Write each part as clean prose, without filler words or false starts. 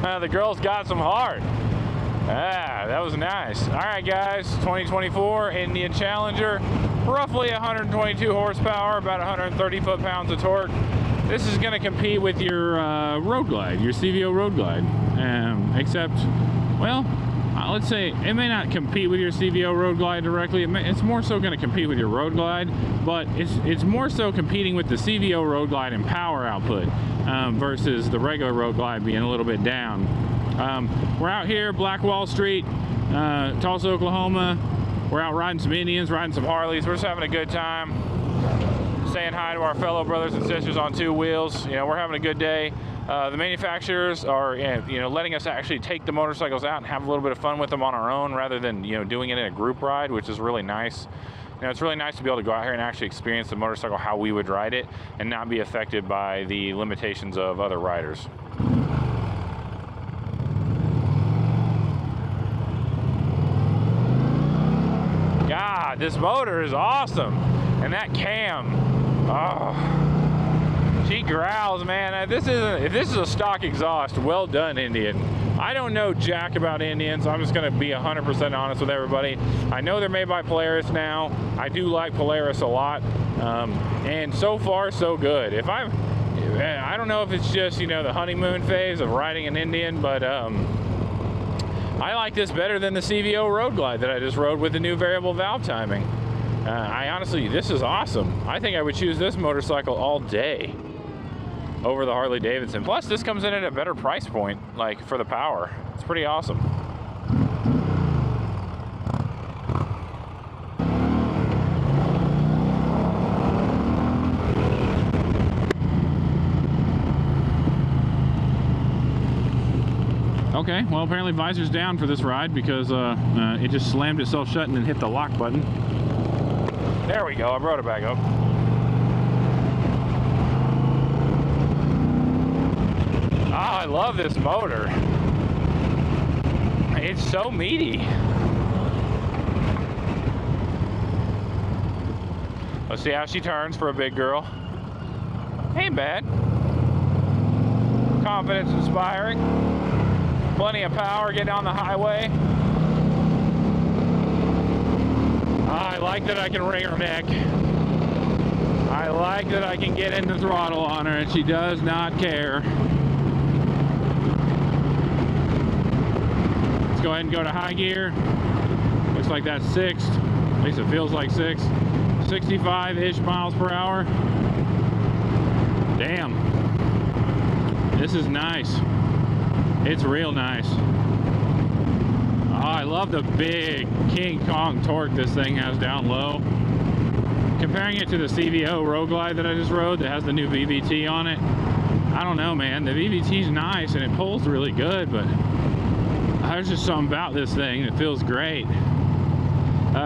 The girls got some heart. Ah, that was nice. All right, guys, 2024 Indian Challenger, roughly 122 horsepower, about 130 foot-pounds of torque. This is going to compete with your Road Glide, your CVO Road Glide, except, well, let's say it may not compete with your CVO Road Glide directly. It's more so going to compete with your Road Glide, but it's more so competing with the CVO Road Glide in power output versus the regular Road Glide being a little bit down. We're out here, Black Wall Street, Tulsa, Oklahoma. We're out riding some Indians, riding some Harleys. We're just having a good time, saying hi to our fellow brothers and sisters on two wheels. You know, we're having a good day. The manufacturers are, you know, letting us actually take the motorcycles out and have a little bit of fun with them on our own, rather than, you know, doing it in a group ride, which is really nice. You know, it's really nice to be able to go out here and actually experience the motorcycle how we would ride it, and not be affected by the limitations of other riders. God, this motor is awesome, and that cam, oh, she growls, man. If this is a stock exhaust, well done, Indian. I don't know jack about Indians. I'm just going to be 100% honest with everybody. I know they're made by Polaris now. I do like Polaris a lot, and so far so good. I don't know if it's just, you know, the honeymoon phase of riding an Indian, but I like this better than the CVO Road Glide that I just rode with the new variable valve timing. I honestly, this is awesome. I think I would choose this motorcycle all day over the Harley Davidson. Plus, this comes in at a better price point, like, for the power. It's pretty awesome. Okay, well, apparently visor's down for this ride because it just slammed itself shut and then hit the lock button. There we go, I brought it back up. Oh, I love this motor. It's so meaty. Let's see how she turns for a big girl. Ain't bad. Confidence inspiring. Plenty of power getting on the highway. I like that I can wring her neck. I like that I can get in the throttle on her and she does not care. Let's go ahead and go to high gear. Looks like that's 6. At least it feels like 6. 65-ish miles per hour. Damn. This is nice. It's real nice. Oh, I love the big King Kong torque this thing has down low. Comparing it to the CVO Road Glide that I just rode that has the new VVT on it, I don't know, man. The VVT's nice and it pulls really good, but there's just something about this thing that feels great.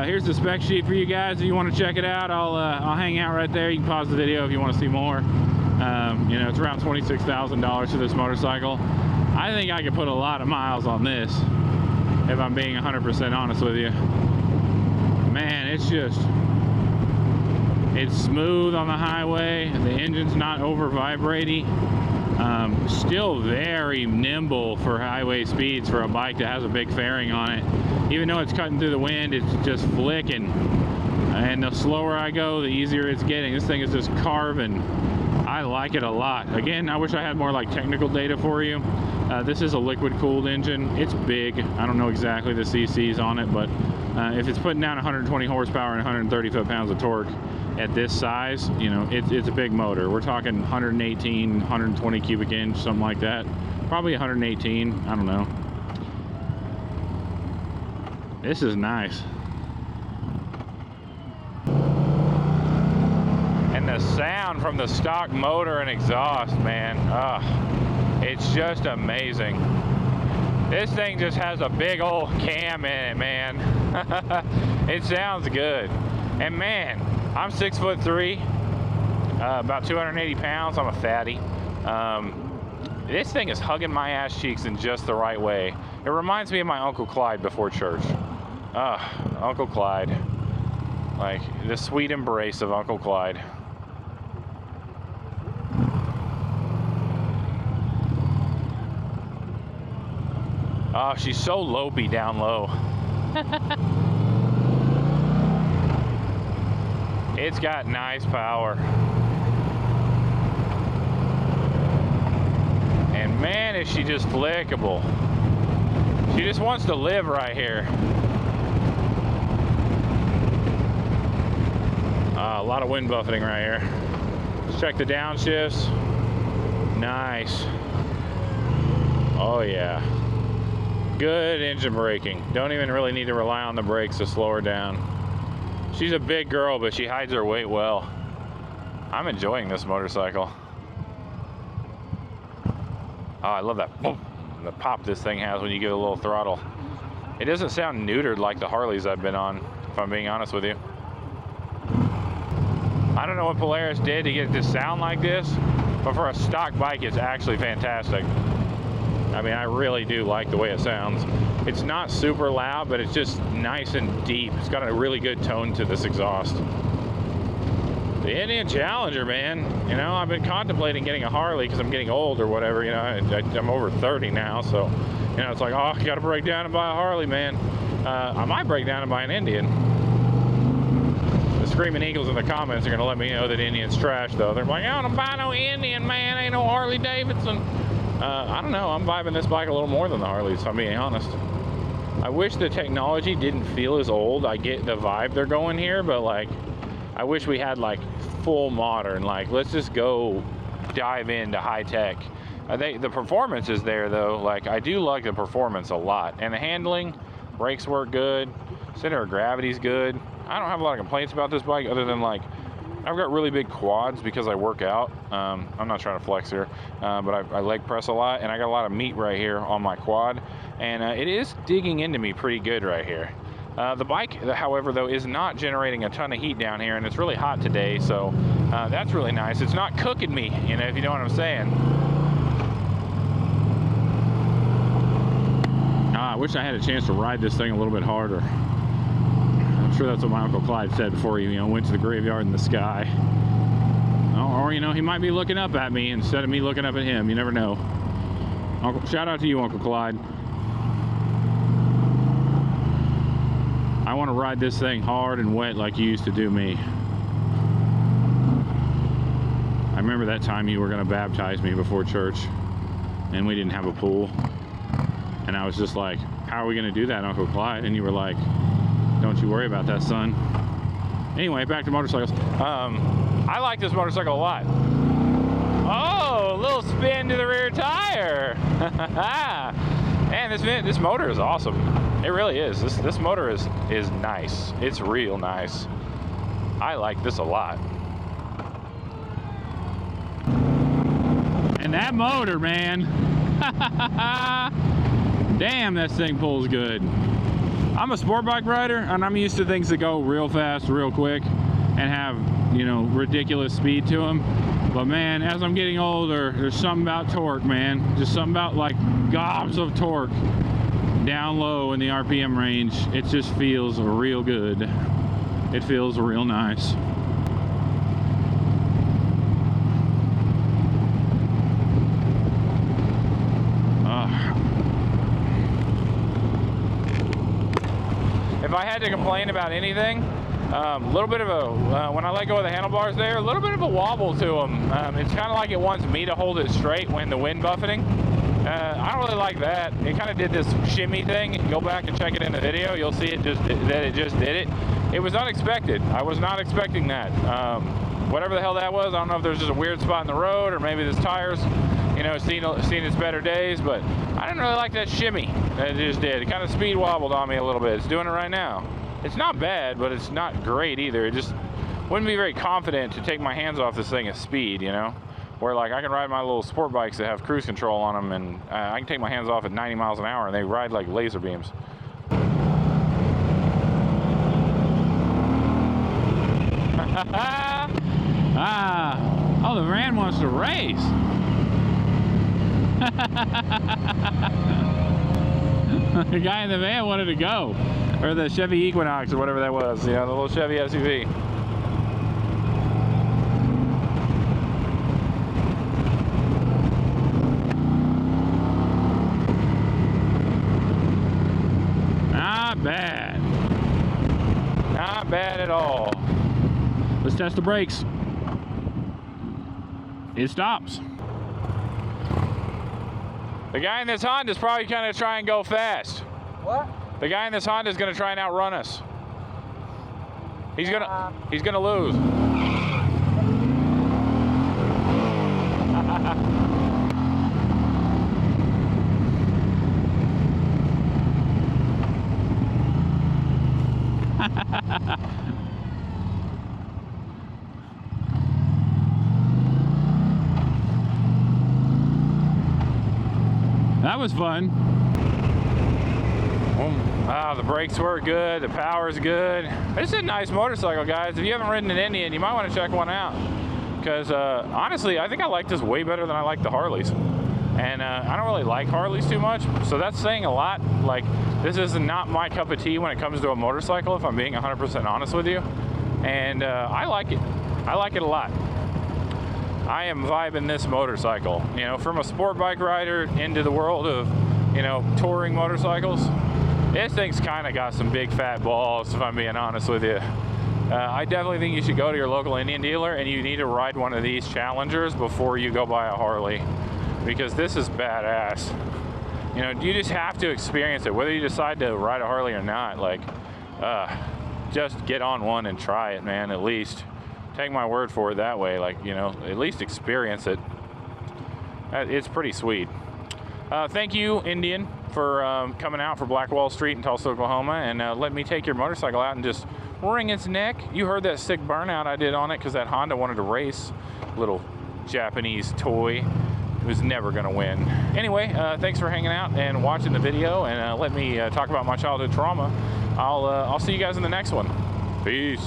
Here's the spec sheet for you guys. If you want to check it out, I'll hang out right there. You can pause the video if you want to see more. You know, it's around $26,000 for this motorcycle. I think I could put a lot of miles on this, if I'm being 100% honest with you. Man, it's smooth on the highway. The engine's not over vibrating. Still very nimble for highway speeds for a bike that has a big fairing on it. Even though it's cutting through the wind, it's just flicking. And the slower I go, the easier it's getting. This thing is just carving. I like it a lot. Again, I wish I had more like technical data for you. This is a liquid cooled engine. It's big. I don't know exactly the CCs on it, but if it's putting down 120 horsepower and 130 foot-pounds of torque at this size, you know, it's a big motor. We're talking 118, 120 cubic inch, something like that. Probably 118, I don't know. This is nice. And the sound from the stock motor and exhaust, man, it's just amazing. This thing just has a big old cam in it, man. It sounds good. And man, I'm 6'3", about 280 pounds. I'm a fatty. This thing is hugging my ass cheeks in just the right way. It reminds me of my Uncle Clyde before church. Uncle Clyde. Like the sweet embrace of Uncle Clyde. Oh, she's so lopey down low. It's got nice power. And man, is she just flickable. She just wants to live right here. A lot of wind buffeting right here. Let's check the downshifts. Nice. Oh yeah. Good engine braking. Don't even really need to rely on the brakes to slow her down. She's a big girl, but she hides her weight well. I'm enjoying this motorcycle. Oh, I love that boom, the pop this thing has when you give it a little throttle. It doesn't sound neutered like the Harleys I've been on, if I'm being honest with you. I don't know what Polaris did to get it to sound like this, but for a stock bike, it's actually fantastic. I mean, I really do like the way it sounds. It's not super loud, but it's just nice and deep. It's got a really good tone to this exhaust. The Indian Challenger, man. You know, I've been contemplating getting a Harley because I'm getting old or whatever. You know, I'm over 30 now, so, you know, it's like, oh, I got to break down and buy a Harley, man. I might break down and buy an Indian. The Screaming Eagles in the comments are going to let me know that Indian's trash, though. They're like, I don't buy no Indian, man. Ain't no Harley Davidson. I don't know. I'm vibing this bike a little more than the Harleys, if I'm being honest. I wish the technology didn't feel as old. I get the vibe they're going here, but, like, I wish we had like full modern, like let's just go dive into high tech. I think the performance is there though. Like I do like the performance a lot, and the handling, brakes work good, center of gravity's good. I don't have a lot of complaints about this bike other than like I've got really big quads because I work out. I'm not trying to flex here, but I leg press a lot, and I got a lot of meat right here on my quad, and it is digging into me pretty good right here. The bike, however, though, is not generating a ton of heat down here, and it's really hot today, so that's really nice. It's not cooking me, you know, if you know what I'm saying. I wish I had a chance to ride this thing a little bit harder. I'm sure that's what my Uncle Clyde said before he, you know, went to the graveyard in the sky. Or, you know, he might be looking up at me instead of me looking up at him. You never know. Shout out to you, Uncle Clyde. I want to ride this thing hard and wet like you used to do me. I remember that time you were going to baptize me before church, and we didn't have a pool. And I was just like, how are we going to do that, Uncle Clyde? And you were like, don't you worry about that, son. Anyway, back to motorcycles. I like this motorcycle a lot. Oh, a little spin to the rear tire. Man, this motor is awesome. It really is. This motor is nice. It's real nice. I like this a lot. And that motor, man. Damn, that thing pulls good. I'm a sport bike rider, and I'm used to things that go real fast, real quick, and have, you know, ridiculous speed to them. But man, as I'm getting older, there's something about torque, man. Just something about like gobs of torque down low in the RPM range. It just feels real good. It feels real nice. If I had to complain about anything, a little bit of a, when I let go of the handlebars there, a little bit of a wobble to them. It's kind of like it wants me to hold it straight when the wind buffeting. I don't really like that. It kind of did this shimmy thing. Go back and check it in the video. You'll see it just did it. It was unexpected. I was not expecting that. Whatever the hell that was, I don't know if there's just a weird spot in the road or maybe this tire's, you know, seen its better days, but I didn't really like that shimmy that it just did. It kind of speed wobbled on me a little bit. It's doing it right now. It's not bad, but it's not great either. It just wouldn't be very confident to take my hands off this thing at speed, you know? Where like I can ride my little sport bikes that have cruise control on them, and I can take my hands off at 90 miles an hour and they ride like laser beams. Oh, the van wants to race. The guy in the van wanted to go. Or the Chevy Equinox or whatever that was, you know, the little Chevy SUV. all. Let's test the brakes. It stops. The guy in this Honda is probably going to try and go fast. What? The guy in this Honda is going to try and outrun us. He's gonna lose. That was fun. The brakes work good, the power's good. This is a nice motorcycle, guys. If you haven't ridden an Indian, you might want to check one out. Because honestly, I think I like this way better than I like the Harleys. And I don't really like Harleys too much, so that's saying a lot. Like, this is not my cup of tea when it comes to a motorcycle, if I'm being 100% honest with you. And I like it. I like it a lot. I am vibing this motorcycle. You know, from a sport bike rider into the world of, you know, touring motorcycles, this thing's kind of got some big fat balls, if I'm being honest with you. I definitely think you should go to your local Indian dealer and you need to ride one of these Challengers before you go buy a Harley, because this is badass. You know, you just have to experience it, whether you decide to ride a Harley or not. Like, just get on one and try it, man, at least. Take my word for it that way. Like, you know, at least experience it. It's pretty sweet. Thank you, Indian, for coming out for Black Wall Street in Tulsa, Oklahoma, and let me take your motorcycle out and just wring its neck. You heard that sick burnout I did on it because that Honda wanted to race. Little Japanese toy. It was never going to win. Anyway, thanks for hanging out and watching the video, and let me talk about my childhood trauma. I'll see you guys in the next one. Peace.